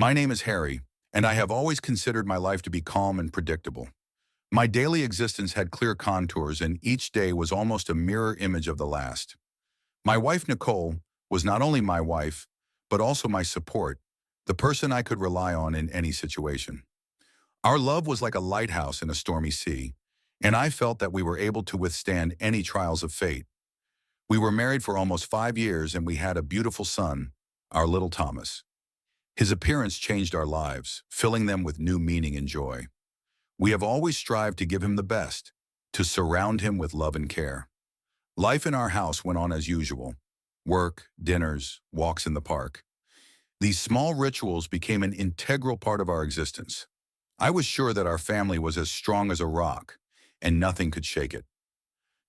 My name is Harry, and I have always considered my life to be calm and predictable. My daily existence had clear contours, and each day was almost a mirror image of the last. My wife, Nicole, was not only my wife, but also my support, the person I could rely on in any situation. Our love was like a lighthouse in a stormy sea, and I felt that we were able to withstand any trials of fate. We were married for almost 5 years, and we had a beautiful son, our little Thomas. His appearance changed our lives, filling them with new meaning and joy. We have always strived to give him the best, to surround him with love and care. Life in our house went on as usual. Work, dinners, walks in the park. These small rituals became an integral part of our existence. I was sure that our family was as strong as a rock, and nothing could shake it.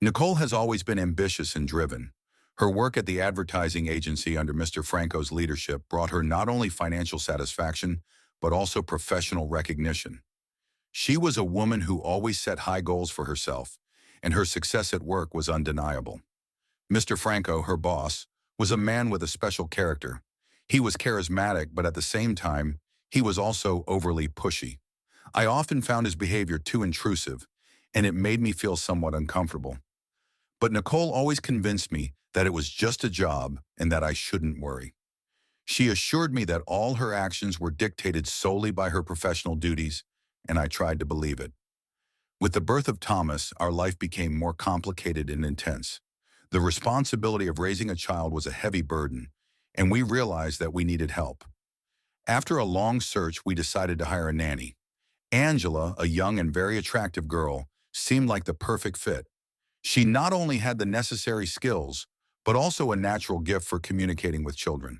Nicole has always been ambitious and driven. Her work at the advertising agency under Mr. Franco's leadership brought her not only financial satisfaction, but also professional recognition. She was a woman who always set high goals for herself, and her success at work was undeniable. Mr. Franco, her boss, was a man with a special character. He was charismatic, but at the same time, he was also overly pushy. I often found his behavior too intrusive, and it made me feel somewhat uncomfortable. But Nicole always convinced me that it was just a job and that I shouldn't worry. She assured me that all her actions were dictated solely by her professional duties, and I tried to believe it. With the birth of Thomas, our life became more complicated and intense. The responsibility of raising a child was a heavy burden, and we realized that we needed help. After a long search, we decided to hire a nanny. Angela, a young and very attractive girl, seemed like the perfect fit. She not only had the necessary skills, but also a natural gift for communicating with children.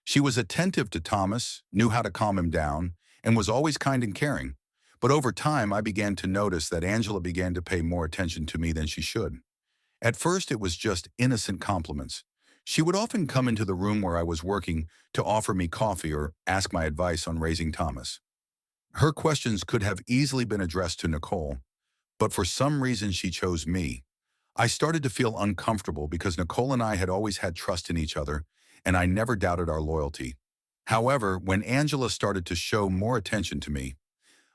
She was attentive to Thomas, knew how to calm him down, and was always kind and caring. But over time, I began to notice that Angela began to pay more attention to me than she should. At first, it was just innocent compliments. She would often come into the room where I was working to offer me coffee or ask my advice on raising Thomas. Her questions could have easily been addressed to Nicole, but for some reason she chose me. I started to feel uncomfortable because Nicole and I had always had trust in each other, and I never doubted our loyalty. However, when Angela started to show more attention to me,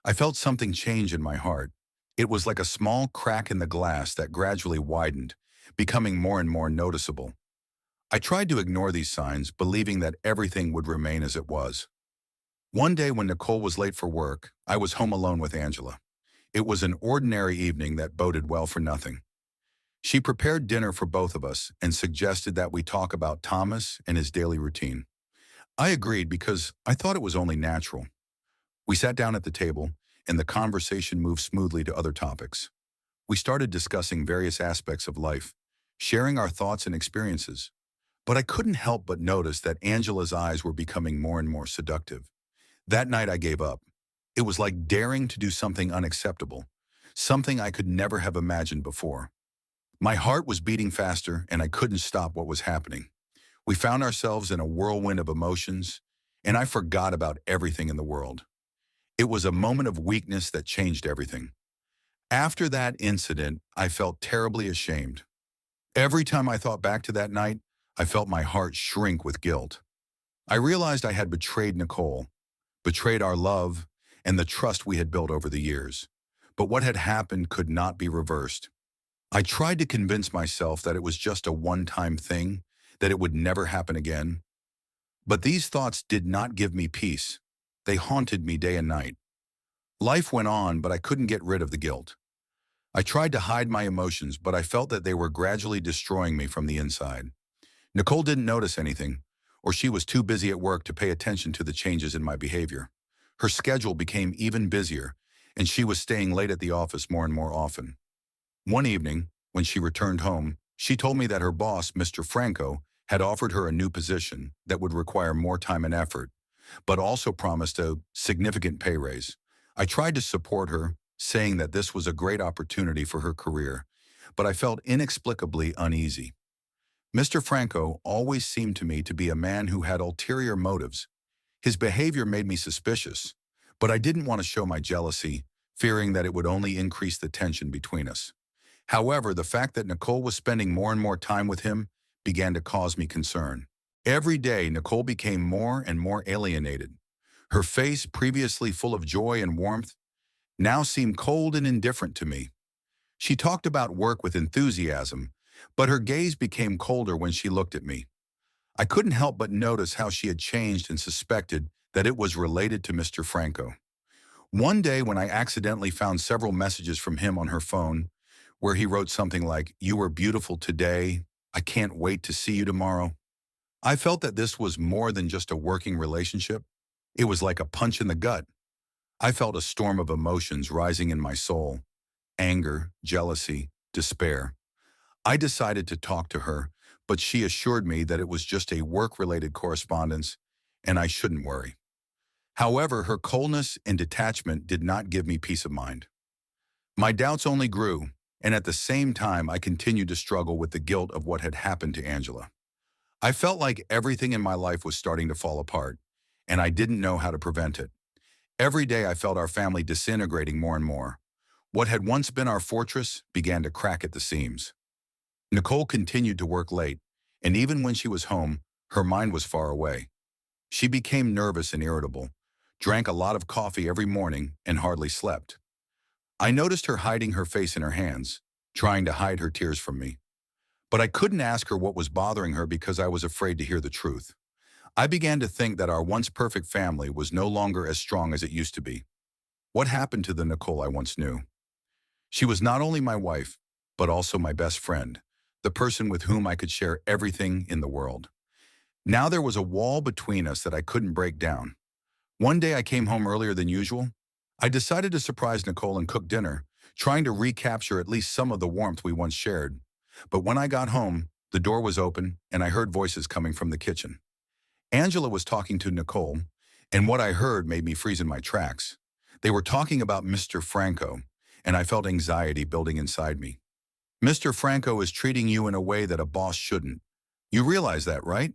I felt something change in my heart. It was like a small crack in the glass that gradually widened, becoming more and more noticeable. I tried to ignore these signs, believing that everything would remain as it was. One day when Nicole was late for work, I was home alone with Angela. It was an ordinary evening that boded well for nothing. She prepared dinner for both of us and suggested that we talk about Thomas and his daily routine. I agreed because I thought it was only natural. We sat down at the table, and the conversation moved smoothly to other topics. We started discussing various aspects of life, sharing our thoughts and experiences. But I couldn't help but notice that Angela's eyes were becoming more and more seductive. That night I gave up. It was like daring to do something unacceptable, something I could never have imagined before. My heart was beating faster, and I couldn't stop what was happening. We found ourselves in a whirlwind of emotions, and I forgot about everything in the world. It was a moment of weakness that changed everything. After that incident, I felt terribly ashamed. Every time I thought back to that night, I felt my heart shrink with guilt. I realized I had betrayed Nicole, betrayed our love, and the trust we had built over the years. But what had happened could not be reversed. I tried to convince myself that it was just a one-time thing, that it would never happen again. But these thoughts did not give me peace. They haunted me day and night. Life went on, but I couldn't get rid of the guilt. I tried to hide my emotions, but I felt that they were gradually destroying me from the inside. Nicole didn't notice anything, or she was too busy at work to pay attention to the changes in my behavior. Her schedule became even busier, and she was staying late at the office more and more often. One evening, when she returned home, she told me that her boss, Mr. Franco, had offered her a new position that would require more time and effort, but also promised a significant pay raise. I tried to support her, saying that this was a great opportunity for her career, but I felt inexplicably uneasy. Mr. Franco always seemed to me to be a man who had ulterior motives. His behavior made me suspicious, but I didn't want to show my jealousy, fearing that it would only increase the tension between us. However, the fact that Nicole was spending more and more time with him began to cause me concern. Every day, Nicole became more and more alienated. Her face, previously full of joy and warmth, now seemed cold and indifferent to me. She talked about work with enthusiasm, but her gaze became colder when she looked at me. I couldn't help but notice how she had changed and suspected that it was related to Mr. Franco. One day when I accidentally found several messages from him on her phone, where he wrote something like, "You were beautiful today. I can't wait to see you tomorrow." I felt that this was more than just a working relationship. It was like a punch in the gut. I felt a storm of emotions rising in my soul: anger, jealousy, despair. I decided to talk to her, but she assured me that it was just a work-related correspondence and I shouldn't worry. However, her coldness and detachment did not give me peace of mind. My doubts only grew, and at the same time I continued to struggle with the guilt of what had happened to Angela. I felt like everything in my life was starting to fall apart, and I didn't know how to prevent it. Every day I felt our family disintegrating more and more. What had once been our fortress began to crack at the seams. Nicole continued to work late, and even when she was home, her mind was far away. She became nervous and irritable, drank a lot of coffee every morning, and hardly slept. I noticed her hiding her face in her hands, trying to hide her tears from me. But I couldn't ask her what was bothering her because I was afraid to hear the truth. I began to think that our once perfect family was no longer as strong as it used to be. What happened to the Nicole I once knew? She was not only my wife, but also my best friend, the person with whom I could share everything in the world. Now there was a wall between us that I couldn't break down. One day I came home earlier than usual. I decided to surprise Nicole and cook dinner, trying to recapture at least some of the warmth we once shared. But when I got home, the door was open and I heard voices coming from the kitchen. Angela was talking to Nicole, and what I heard made me freeze in my tracks. They were talking about Mr. Franco, and I felt anxiety building inside me. "Mr. Franco is treating you in a way that a boss shouldn't. You realize that, right?"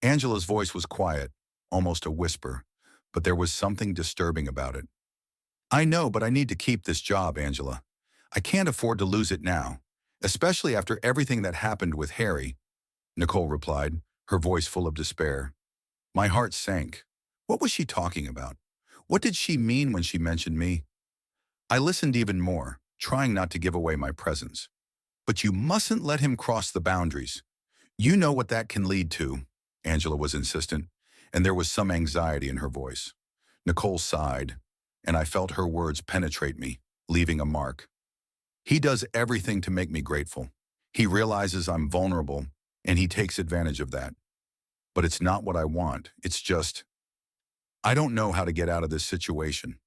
Angela's voice was quiet, almost a whisper, but there was something disturbing about it. "I know, but I need to keep this job, Angela. I can't afford to lose it now, especially after everything that happened with Harry," Nicole replied, her voice full of despair. My heart sank. What was she talking about? What did she mean when she mentioned me? I listened even more, trying not to give away my presence. "But you mustn't let him cross the boundaries. You know what that can lead to," Angela was insistent, and there was some anxiety in her voice. Nicole sighed, and I felt her words penetrate me, leaving a mark. "He does everything to make me grateful. He realizes I'm vulnerable, and he takes advantage of that. But it's not what I want. It's just, I don't know how to get out of this situation."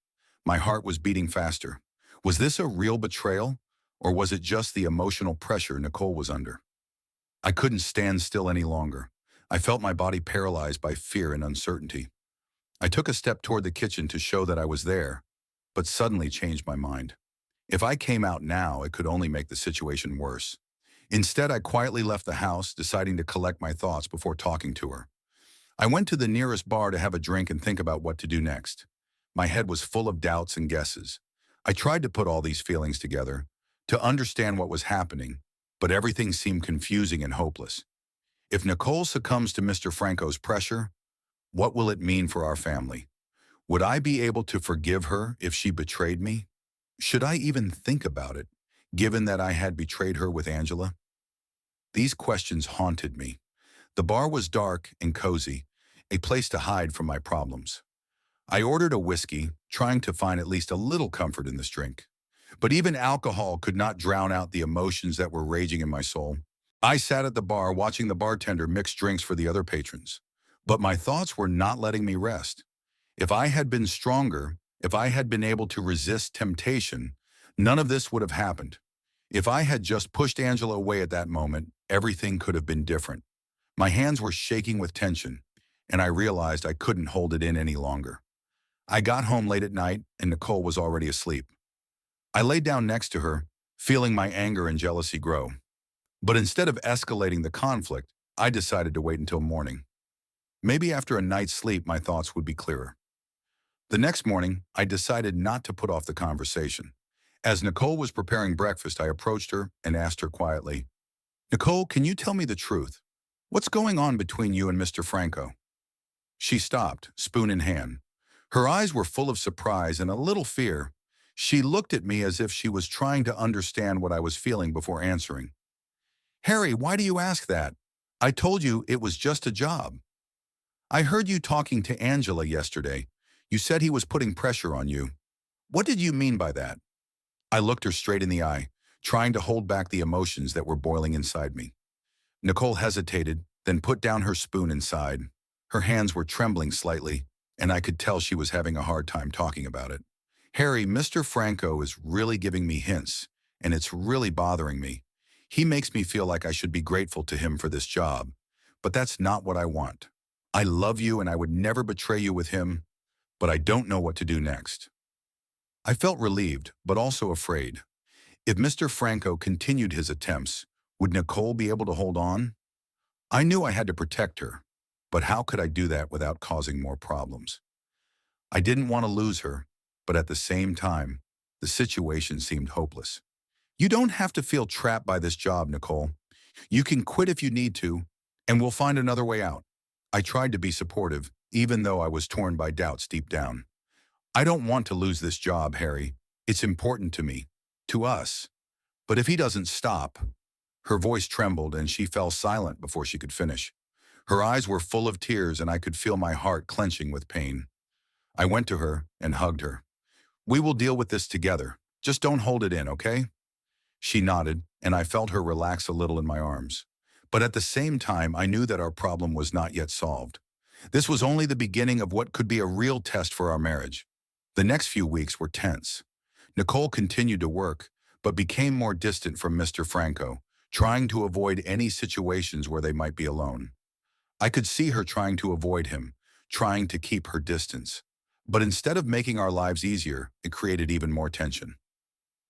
My heart was beating faster. Was this a real betrayal, or was it just the emotional pressure Nicole was under? I couldn't stand still any longer. I felt my body paralyzed by fear and uncertainty. I took a step toward the kitchen to show that I was there, but suddenly changed my mind. If I came out now, it could only make the situation worse. Instead, I quietly left the house, deciding to collect my thoughts before talking to her. I went to the nearest bar to have a drink and think about what to do next. My head was full of doubts and guesses. I tried to put all these feelings together, to understand what was happening, but everything seemed confusing and hopeless. If Nicole succumbs to Mr. Franco's pressure, what will it mean for our family? Would I be able to forgive her if she betrayed me? Should I even think about it, given that I had betrayed her with Angela? These questions haunted me. The bar was dark and cozy, a place to hide from my problems. I ordered a whiskey, trying to find at least a little comfort in this drink. But even alcohol could not drown out the emotions that were raging in my soul. I sat at the bar watching the bartender mix drinks for the other patrons. But my thoughts were not letting me rest. If I had been stronger, if I had been able to resist temptation, none of this would have happened. If I had just pushed Angela away at that moment, everything could have been different. My hands were shaking with tension, and I realized I couldn't hold it in any longer. I got home late at night, and Nicole was already asleep. I laid down next to her, feeling my anger and jealousy grow. But instead of escalating the conflict, I decided to wait until morning. Maybe after a night's sleep, my thoughts would be clearer. The next morning, I decided not to put off the conversation. As Nicole was preparing breakfast, I approached her and asked her quietly, "Nicole, can you tell me the truth? What's going on between you and Mr. Franco?" She stopped, spoon in hand, Her eyes were full of surprise and a little fear. She looked at me as if she was trying to understand what I was feeling before answering. Harry, why do you ask that? I told you it was just a job. I heard you talking to Angela yesterday. You said he was putting pressure on you. What did you mean by that? I looked her straight in the eye, trying to hold back the emotions that were boiling inside me. Nicole hesitated, then put down her spoon and sighed. Her hands were trembling slightly, and I could tell she was having a hard time talking about it. Harry, Mr. Franco is really giving me hints, and it's really bothering me. He makes me feel like I should be grateful to him for this job, but that's not what I want. I love you and I would never betray you with him, but I don't know what to do next. I felt relieved, but also afraid. If Mr. Franco continued his attempts, would Nicole be able to hold on? I knew I had to protect her, but how could I do that without causing more problems? I didn't want to lose her, but at the same time, the situation seemed hopeless. You don't have to feel trapped by this job, Nicole. You can quit if you need to, and we'll find another way out. I tried to be supportive, even though I was torn by doubts deep down. I don't want to lose this job, Harry. It's important to me, to us. But if he doesn't stop. Her voice trembled and she fell silent before she could finish. Her eyes were full of tears and I could feel my heart clenching with pain. I went to her and hugged her. We will deal with this together. Just don't hold it in, okay? She nodded, and I felt her relax a little in my arms. But at the same time, I knew that our problem was not yet solved. This was only the beginning of what could be a real test for our marriage. The next few weeks were tense. Nicole continued to work, but became more distant from Mr. Franco, trying to avoid any situations where they might be alone. I could see her trying to avoid him, trying to keep her distance. But instead of making our lives easier, it created even more tension.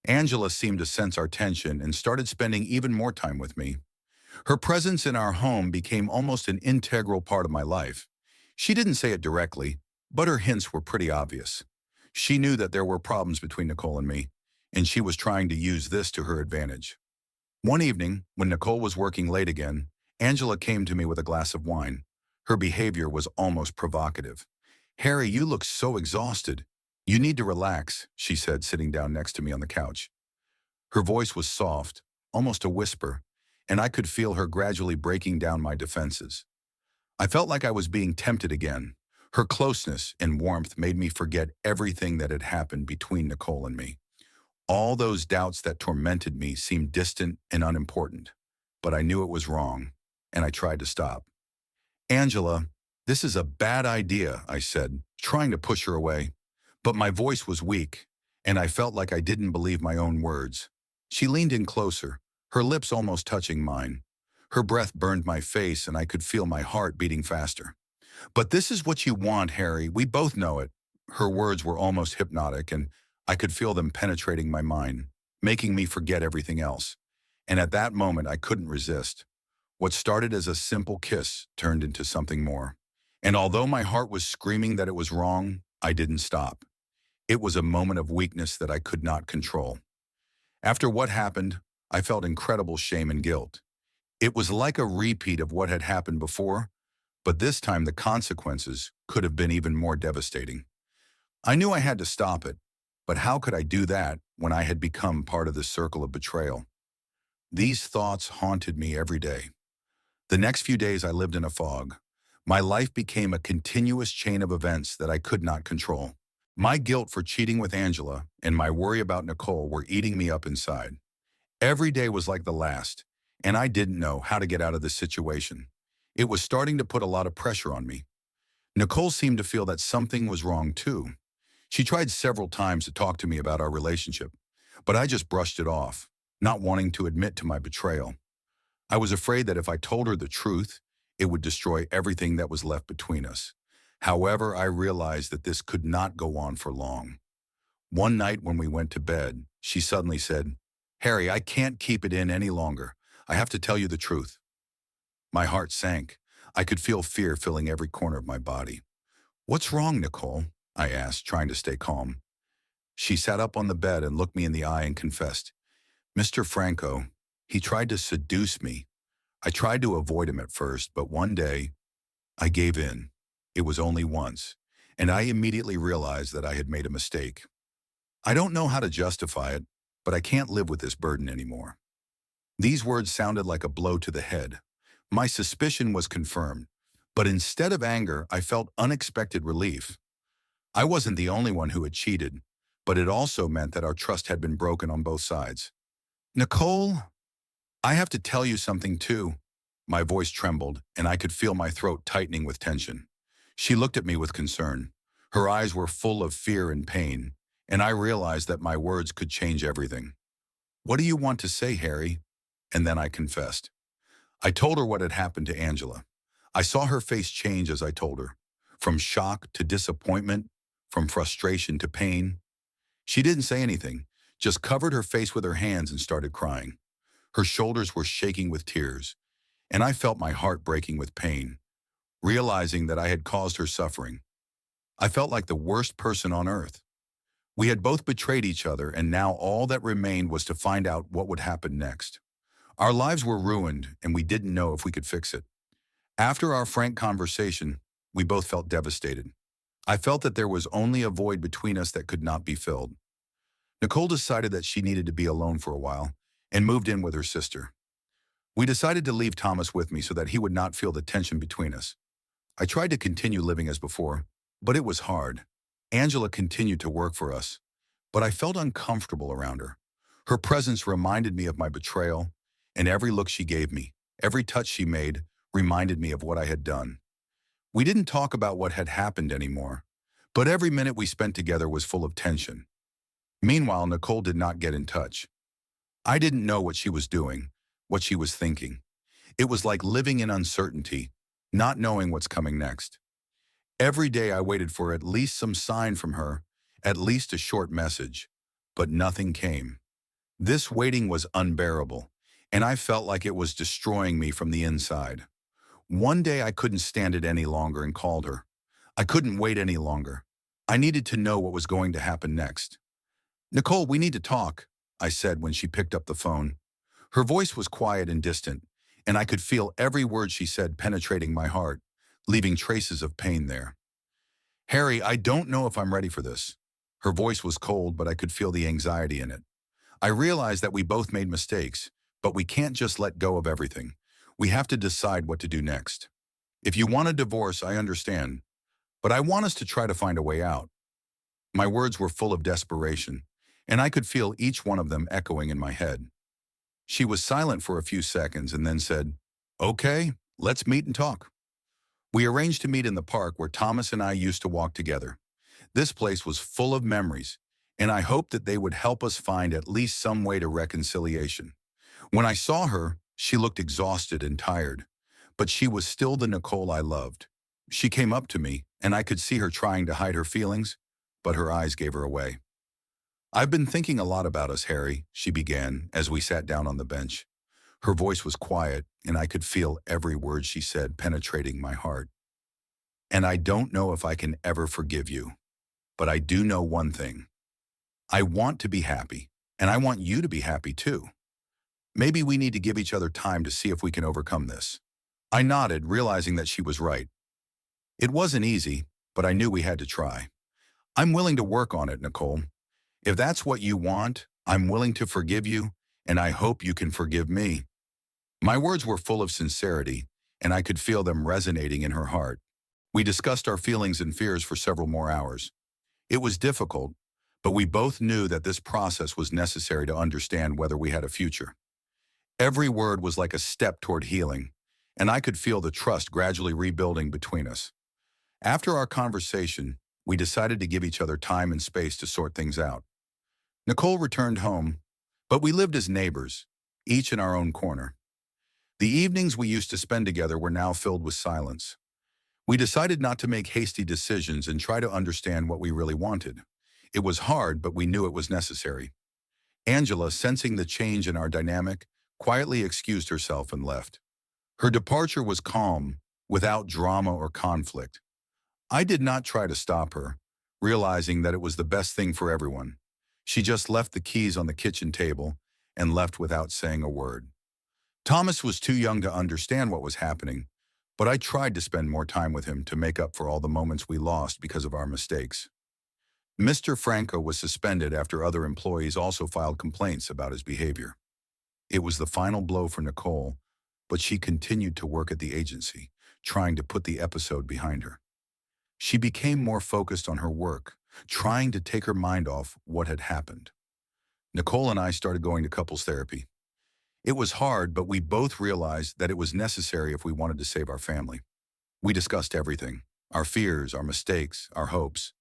Angela seemed to sense our tension and started spending even more time with me. Her presence in our home became almost an integral part of my life. She didn't say it directly, but her hints were pretty obvious. She knew that there were problems between Nicole and me, and she was trying to use this to her advantage. One evening, when Nicole was working late again, Angela came to me with a glass of wine. Her behavior was almost provocative. Harry, you look so exhausted. You need to relax, she said, sitting down next to me on the couch. Her voice was soft, almost a whisper, and I could feel her gradually breaking down my defenses. I felt like I was being tempted again. Her closeness and warmth made me forget everything that had happened between Nicole and me. All those doubts that tormented me seemed distant and unimportant, but I knew it was wrong, and I tried to stop. Angela, this is a bad idea, I said, trying to push her away. But my voice was weak, and I felt like I didn't believe my own words. She leaned in closer, her lips almost touching mine. Her breath burned my face, and I could feel my heart beating faster. But this is what you want, Harry. We both know it. Her words were almost hypnotic, and I could feel them penetrating my mind, making me forget everything else. And at that moment, I couldn't resist. What started as a simple kiss turned into something more. And although my heart was screaming that it was wrong, I didn't stop. It was a moment of weakness that I could not control. After what happened, I felt incredible shame and guilt. It was like a repeat of what had happened before, but this time the consequences could have been even more devastating. I knew I had to stop it, but how could I do that when I had become part of the circle of betrayal? These thoughts haunted me every day. The next few days I lived in a fog. My life became a continuous chain of events that I could not control. My guilt for cheating with Angela and my worry about Nicole were eating me up inside. Every day was like the last, and I didn't know how to get out of this situation. It was starting to put a lot of pressure on me. Nicole seemed to feel that something was wrong too. She tried several times to talk to me about our relationship, but I just brushed it off, not wanting to admit to my betrayal. I was afraid that if I told her the truth, it would destroy everything that was left between us. However, I realized that this could not go on for long. One night when we went to bed, she suddenly said, Harry, I can't keep it in any longer. I have to tell you the truth. My heart sank. I could feel fear filling every corner of my body. What's wrong, Nicole? I asked, trying to stay calm. She sat up on the bed and looked me in the eye and confessed, Mr. Franco, he tried to seduce me. I tried to avoid him at first, but one day, I gave in. It was only once. and I immediately realized that I had made a mistake. I don't know how to justify it, but I can't live with this burden anymore. These words sounded like a blow to the head. My suspicion was confirmed, but instead of anger, I felt unexpected relief. I wasn't the only one who had cheated, but it also meant that our trust had been broken on both sides. Nicole, I have to tell you something too. My voice trembled, and I could feel my throat tightening with tension. She looked at me with concern. Her eyes were full of fear and pain, and I realized that my words could change everything. What do you want to say, Harry? And then I confessed. I told her what had happened to Angela. I saw her face change as I told her, from shock to disappointment, from frustration to pain. She didn't say anything, just covered her face with her hands and started crying. Her shoulders were shaking with tears, and I felt my heart breaking with pain, realizing that I had caused her suffering. I felt like the worst person on earth. We had both betrayed each other, and now all that remained was to find out what would happen next. Our lives were ruined, and we didn't know if we could fix it. After our frank conversation, we both felt devastated. I felt that there was only a void between us that could not be filled. Nicole decided that she needed to be alone for a while and moved in with her sister. We decided to leave Thomas with me so that he would not feel the tension between us. I tried to continue living as before, but it was hard. Angela continued to work for us, but I felt uncomfortable around her. Her presence reminded me of my betrayal, and every look she gave me, every touch she made, reminded me of what I had done. We didn't talk about what had happened anymore, but every minute we spent together was full of tension. Meanwhile, Nicole did not get in touch. I didn't know what she was doing, what she was thinking. It was like living in uncertainty, not knowing what's coming next. Every day I waited for at least some sign from her, at least a short message, but nothing came. This waiting was unbearable, and I felt like it was destroying me from the inside. One day I couldn't stand it any longer and called her. I couldn't wait any longer. I needed to know what was going to happen next. Nicole, we need to talk, I said when she picked up the phone. Her voice was quiet and distant, and I could feel every word she said penetrating my heart, leaving traces of pain there. Harry, I don't know if I'm ready for this. Her voice was cold, but I could feel the anxiety in it. I realized that we both made mistakes, but we can't just let go of everything. We have to decide what to do next. If you want a divorce, I understand, but I want us to try to find a way out. My words were full of desperation, and I could feel each one of them echoing in my head. She was silent for a few seconds and then said, "Okay, let's meet and talk." We arranged to meet in the park where Thomas and I used to walk together. This place was full of memories, and I hoped that they would help us find at least some way to reconciliation. When I saw her, she looked exhausted and tired, but she was still the Nicole I loved. She came up to me, and I could see her trying to hide her feelings, but her eyes gave her away. "I've been thinking a lot about us, Harry," she began as we sat down on the bench. Her voice was quiet, and I could feel every word she said penetrating my heart. "And I don't know if I can ever forgive you, but I do know one thing. I want to be happy, and I want you to be happy too. Maybe we need to give each other time to see if we can overcome this." I nodded, realizing that she was right. It wasn't easy, but I knew we had to try. "I'm willing to work on it, Nicole. If that's what you want, I'm willing to forgive you, and I hope you can forgive me." My words were full of sincerity, and I could feel them resonating in her heart. We discussed our feelings and fears for several more hours. It was difficult, but we both knew that this process was necessary to understand whether we had a future. Every word was like a step toward healing, and I could feel the trust gradually rebuilding between us. After our conversation, we decided to give each other time and space to sort things out. Nicole returned home, but we lived as neighbors, each in our own corner. The evenings we used to spend together were now filled with silence. We decided not to make hasty decisions and try to understand what we really wanted. It was hard, but we knew it was necessary. Angela, sensing the change in our dynamic, quietly excused herself and left. Her departure was calm, without drama or conflict. I did not try to stop her, realizing that it was the best thing for everyone. She just left the keys on the kitchen table and left without saying a word. Thomas was too young to understand what was happening, but I tried to spend more time with him to make up for all the moments we lost because of our mistakes. Mr. Franco was suspended after other employees also filed complaints about his behavior. It was the final blow for Nicole, but she continued to work at the agency, trying to put the episode behind her. She became more focused on her work, trying to take her mind off what had happened. Nicole and I started going to couples therapy. It was hard, but we both realized that it was necessary if we wanted to save our family. We discussed everything, our fears, our mistakes, our hopes.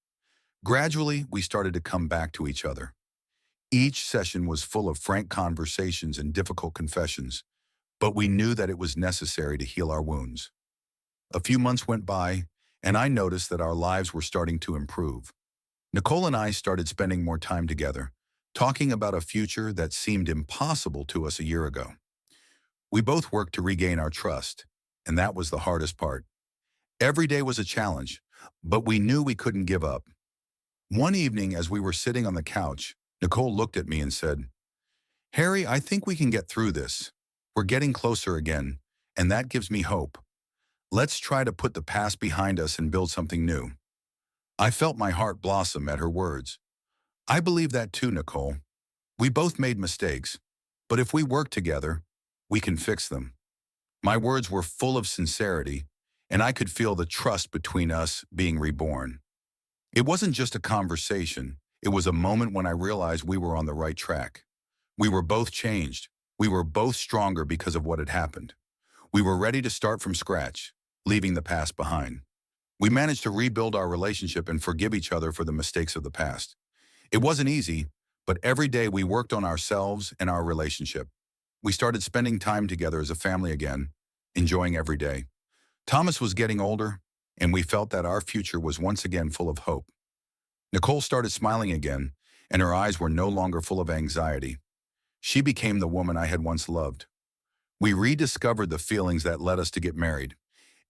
Gradually, we started to come back to each other. Each session was full of frank conversations and difficult confessions, but we knew that it was necessary to heal our wounds. A few months went by, and I noticed that our lives were starting to improve. Nicole and I started spending more time together, talking about a future that seemed impossible to us a year ago. We both worked to regain our trust, and that was the hardest part. Every day was a challenge, but we knew we couldn't give up. One evening, as we were sitting on the couch, Nicole looked at me and said, "Harry, I think we can get through this. We're getting closer again, and that gives me hope. Let's try to put the past behind us and build something new." I felt my heart blossom at her words. I believe that too, Nicole. We both made mistakes, but if we work together, we can fix them. My words were full of sincerity, and I could feel the trust between us being reborn. It wasn't just a conversation. It was a moment when I realized we were on the right track. We were both changed. We were both stronger because of what had happened. We were ready to start from scratch, leaving the past behind. We managed to rebuild our relationship and forgive each other for the mistakes of the past. It wasn't easy, but every day we worked on ourselves and our relationship. We started spending time together as a family again, enjoying every day. Thomas was getting older, and we felt that our future was once again full of hope. Nicole started smiling again, and her eyes were no longer full of anxiety. She became the woman I had once loved. We rediscovered the feelings that led us to get married.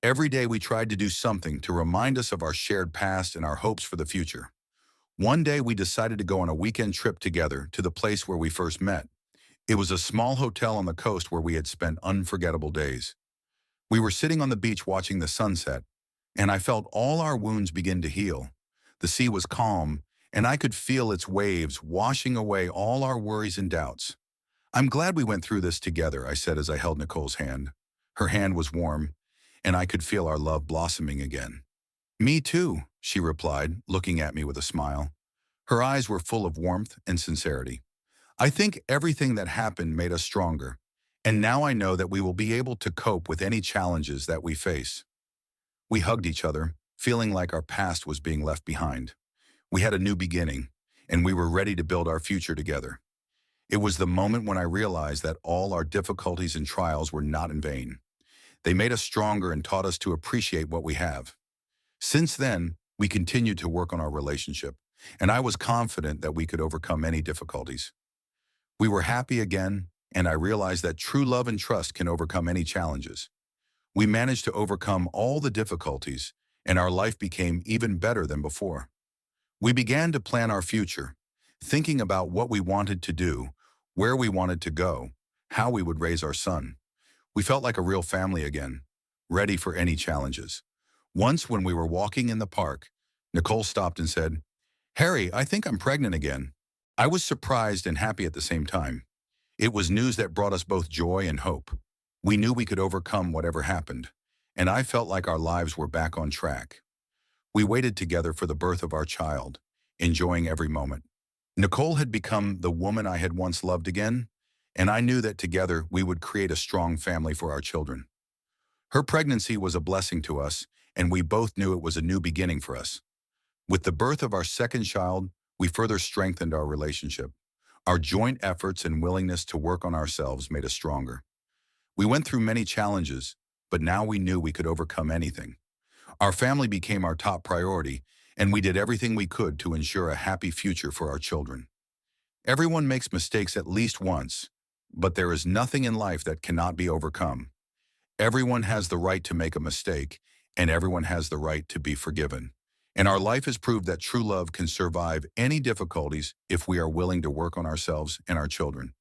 Every day we tried to do something to remind us of our shared past and our hopes for the future. One day we decided to go on a weekend trip together to the place where we first met. It was a small hotel on the coast where we had spent unforgettable days. We were sitting on the beach watching the sunset, and I felt all our wounds begin to heal. The sea was calm, and I could feel its waves washing away all our worries and doubts. "I'm glad we went through this together," I said as I held Nicole's hand. Her hand was warm, and I could feel our love blossoming again. "Me too," she replied, looking at me with a smile. Her eyes were full of warmth and sincerity. "I think everything that happened made us stronger, and now I know that we will be able to cope with any challenges that we face." We hugged each other, feeling like our past was being left behind. We had a new beginning, and we were ready to build our future together. It was the moment when I realized that all our difficulties and trials were not in vain. They made us stronger and taught us to appreciate what we have. Since then, we continued to work on our relationship, and I was confident that we could overcome any difficulties. We were happy again, and I realized that true love and trust can overcome any challenges. We managed to overcome all the difficulties, and our life became even better than before. We began to plan our future, thinking about what we wanted to do, where we wanted to go, how we would raise our son. We felt like a real family again, ready for any challenges. Once when we were walking in the park, Nicole stopped and said, "Harry, I think I'm pregnant again." I was surprised and happy at the same time. It was news that brought us both joy and hope. We knew we could overcome whatever happened, and I felt like our lives were back on track. We waited together for the birth of our child, enjoying every moment. Nicole had become the woman I had once loved again, and I knew that together we would create a strong family for our children. Her pregnancy was a blessing to us, and we both knew it was a new beginning for us. With the birth of our second child, we further strengthened our relationship. Our joint efforts and willingness to work on ourselves made us stronger. We went through many challenges, but now we knew we could overcome anything. Our family became our top priority, and we did everything we could to ensure a happy future for our children. Everyone makes mistakes at least once, but there is nothing in life that cannot be overcome. Everyone has the right to make a mistake, and everyone has the right to be forgiven. And our life has proved that true love can survive any difficulties if we are willing to work on ourselves and our children.